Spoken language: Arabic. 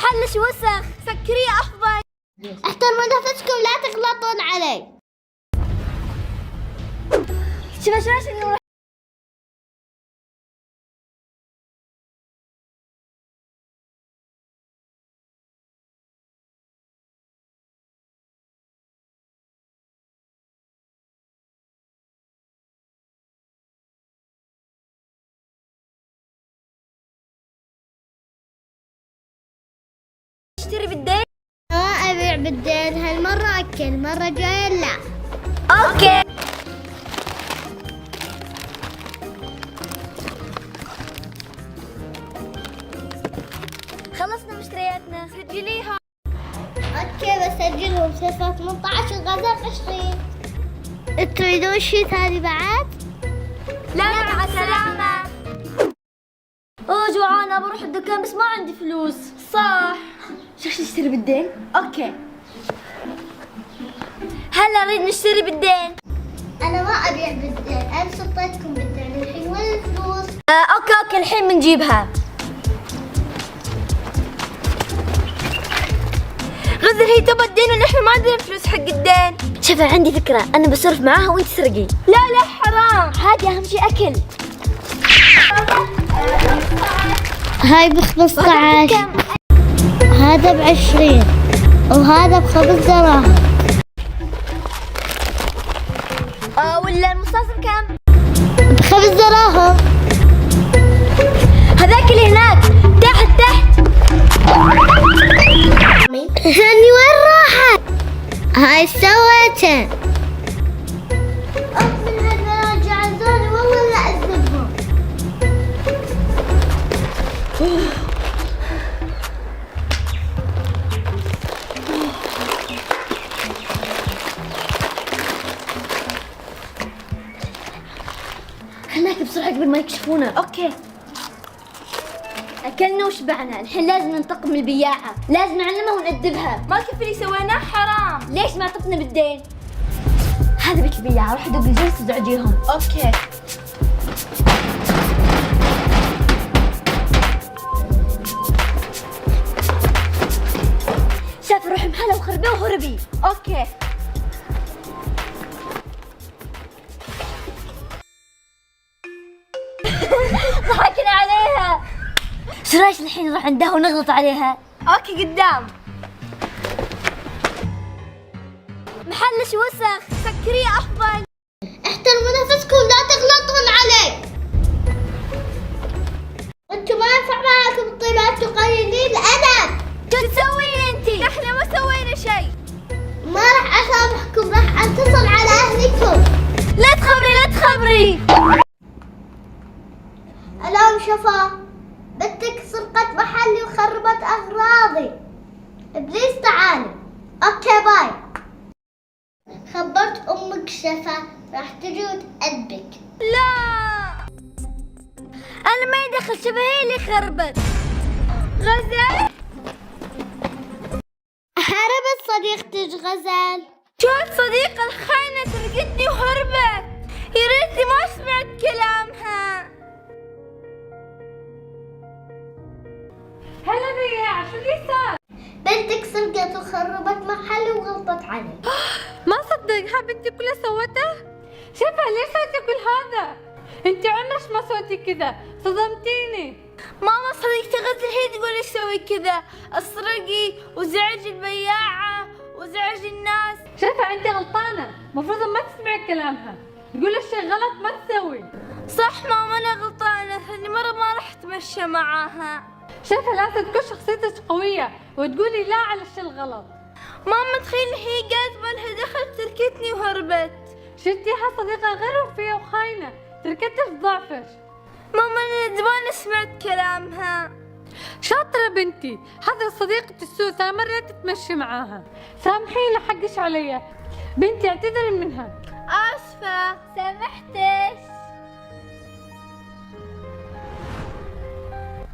محلش وسخ، سكريه أفضل. احترموا نفسكم لا تغلطون علي. شوف نروح. اشتري بالدين؟ ما أبيع بالدين هالمرة، أكل المرة جاية لا. اوكي. خلصنا مشترياتنا، سجليها. اوكي بسجلهم 18 غزل 20. تريدون شي ثاني بعد؟ لا مع السلامة. اوه جوعانة، بروح الدكان بس ما عندي فلوس. صح. شو نشتري بالدين؟ اوكي. هلا نريد نشتري بالدين. أنا ما أبيع بالدين، أنا سطيتكم بالدين، الحين وين الفلوس؟ اوكي الحين بنجيبها. غزل هي تبى الدين ونحن ما عندنا فلوس حق الدين. شوفي عندي فكرة، أنا بصرف معاها وأنت تسرقي. لا حرام، عادي أهم شيء أكل. هاي ب15، هذا ب20، وهذا ب5 دراهم. ولا المصاص بكم؟ ب5 دراهم. هذاك اللي هناك تحت. هاني وين راحت؟ هاي سويته. من هالبنات جعلوني والله لا أذبهم. هناك بسرعة قبل ما يكشفونا. اوكي. اكلنا وشبعنا، الحين لازم ننتقم من البياعة، لازم نعلمها ونأدبها. ما كيف اللي سويناه حرام. ليش ما عطتنا بالدين؟ هذا بيت البياعة، روح دق الجرس وزعجيهم. اوكي. شاف روح محلها وخربيه وهربي. اوكي. ضحكنا عليها. شو رايك الحين نروح عندها ونغلط عليها؟ اوكي قدام. محلش وسخ، سكريه افضل. احترموا نفسكم لا تغلطون علي. انتم ما ينفع معاكم الطيبات تقللين الادب. شو تسوين انتي؟ احنا ما سوينا شيء. ما راح اسامحكم، راح اتصل على اهلكم. لا تخبري. الو شفا، بنتك سرقت محلي وخربت اغراضي. بليز تعالي. اوكي باي. خبرت امك شفا راح تجي وتأدبك. لا انا ما يدخل، شبه هي اللي خربت. غزل هربت صديقتك غزل. شو صديقة الخاينة سرقتني وهربت. يا ريتني ما سمعت كلامها. هلا بياع، شو اللي صار؟ بنتك سرقت وخربت محلي وغلطت علي. ما صدقها بنتي كلها سوتها؟ شوفها ليش سويتي كل هذا؟ انت عمرك ما سويتي كذا، صدمتيني. ماما صديقتي غزل هي تقول لي سوي كذا، اسرقي وزعجي البياعة وزعجي الناس. شوفها انت غلطانة، المفروض ما تسمعي كلامها، تقول الشيء غلط ما تسوي. صح ماما انا غلطانة، ثاني مرة ما راح اتمشى معاها. شوفها لازم تكون شخصيتك قوية وتقولي لا على الشيء الغلط. ماما تخيل هي قالت بالها دخلت تركتني وهربت. شفتيها صديقة غير وفية وخاينة، تركتها في ضعفك. ماما انا ندمانة سمعت كلامها. شاطرة بنتي، هذا صديقة السوء ثاني مرة تتمشي معاها، سامحيني حقش عليا. بنتي اعتذري منها. اسفة. سامحتك.